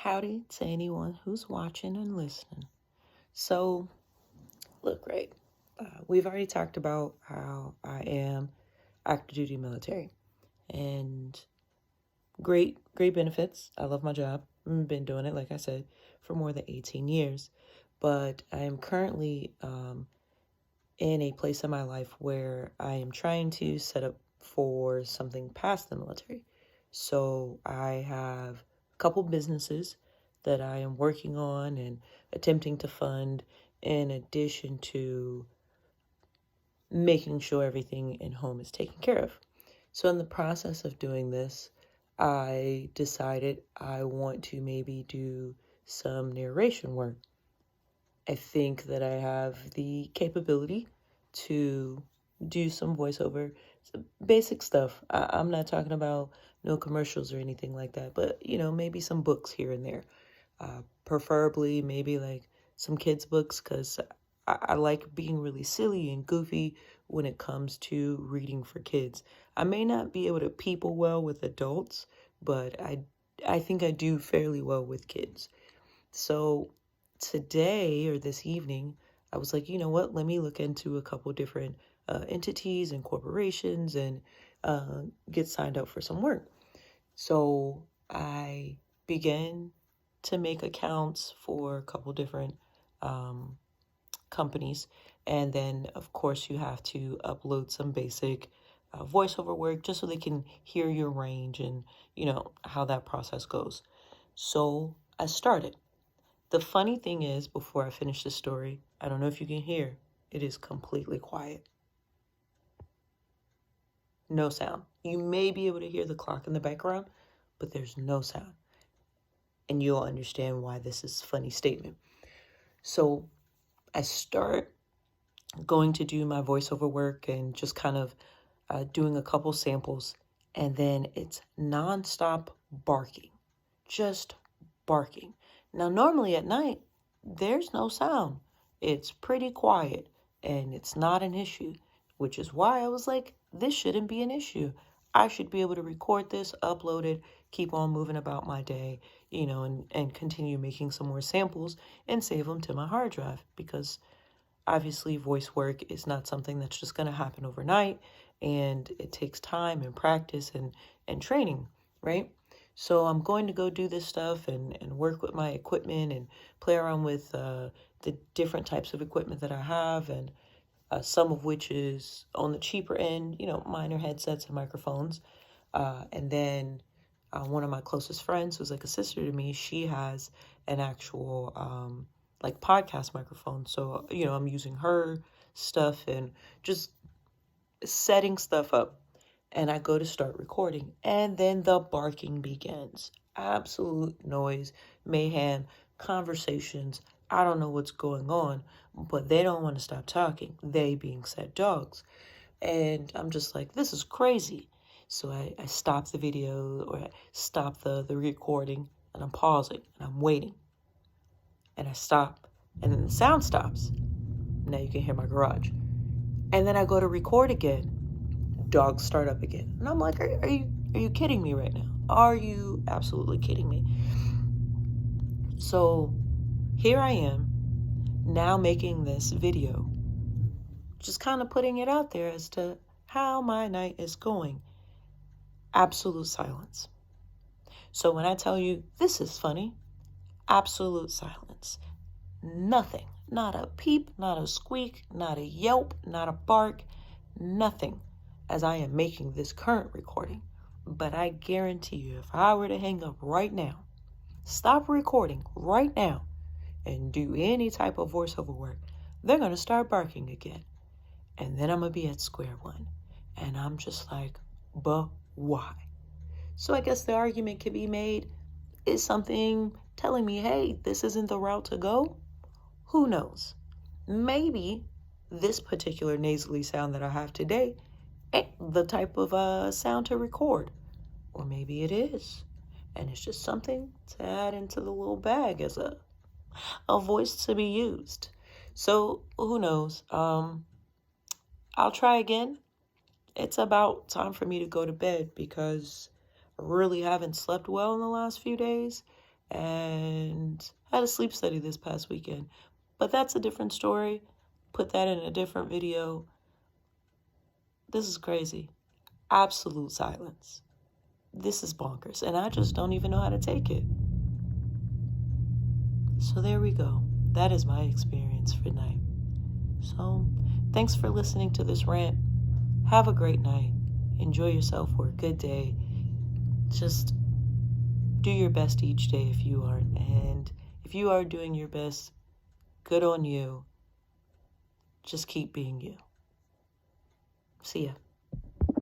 Howdy to anyone who's watching and listening. So, look, right, we've already talked about how I am active duty military and great benefits. I love my job. I've been doing it, like I said, for more than 18 years. But I am currently in a place in my life where I am trying to set up for something past the military. So I have a couple businesses that I am working on and attempting to fund, in addition to making sure everything in home is taken care of. So in the process of doing this, I decided I want to maybe do some narration work. I think that I have the capability to do some voiceover, some basic stuff. I'm not talking about no commercials or anything like that, but maybe some books here and there. Preferably maybe like some kids' books, because I like being really silly and goofy when it comes to reading for kids. I may not be able to people well with adults, but I think I do fairly well with kids. So today or this evening, I was like, you know what? Let me look into a couple different entities and corporations and get signed up for some work. So I began to make accounts for a couple different companies. And then, of course, you have to upload some basic voiceover work just so they can hear your range and, how that process goes. So I started. The funny thing is, before I finish the story, I don't know if you can hear, it is completely quiet. No sound. You may be able to hear the clock in the background, but there's no sound. And you'll understand why this is a funny statement. So I start going to do my voiceover work and just kind of doing a couple samples. And then it's nonstop barking, just barking. Now, normally at night, there's no sound. It's pretty quiet and it's not an issue, which is why I was like, this shouldn't be an issue. I should be able to record this, upload it, keep on moving about my day, and continue making some more samples and save them to my hard drive, because obviously voice work is not something that's just going to happen overnight, and it takes time and practice and training, right? So I'm going to go do this stuff and work with my equipment and play around with the different types of equipment that I have, and some of which is on the cheaper end, minor headsets and microphones. And then one of my closest friends, who's like a sister to me, she has an actual like podcast microphone. So, I'm using her stuff and just setting stuff up. And I go to start recording, and then the barking begins. Absolute noise, mayhem, conversations. I don't know what's going on, but they don't want to stop talking. They being said dogs. And I'm just like, this is crazy. So I stop the video, or I stop the recording, and I'm pausing and I'm waiting. And I stop, and then the sound stops. Now you can hear my garage. And then I go to record again. Dogs start up again. And I'm like, are you kidding me right now? Are you absolutely kidding me? So here I am now making this video, just kind of putting it out there as to how my night is going. Absolute silence. So when I tell you this is funny, absolute silence. Nothing. Not a peep, not a squeak, not a yelp, not a bark, nothing, as I am making this current recording. But I guarantee you, if I were to hang up right now, stop recording right now, and do any type of voiceover work, they're going to start barking again. And then I'm going to be at square one. And I'm just like, but why? So I guess the argument could be made, is something telling me, hey, this isn't the route to go? Who knows? Maybe this particular nasally sound that I have today ain't the type of sound to record. Or maybe it is. And it's just something to add into the little bag as a voice to be used. So who knows? I'll try again. It's about time for me to go to bed, because I really haven't slept well in the last few days. and I had a sleep study this past weekend. But that's a different story. Put that in a different video. This is crazy. Absolute silence. This is bonkers, and I just don't even know how to take it. So there we go. That is my experience for tonight. So thanks for listening to this rant. Have a great night. Enjoy yourself or a good day. Just do your best each day if you aren't. And if you are doing your best, good on you. Just keep being you. See ya.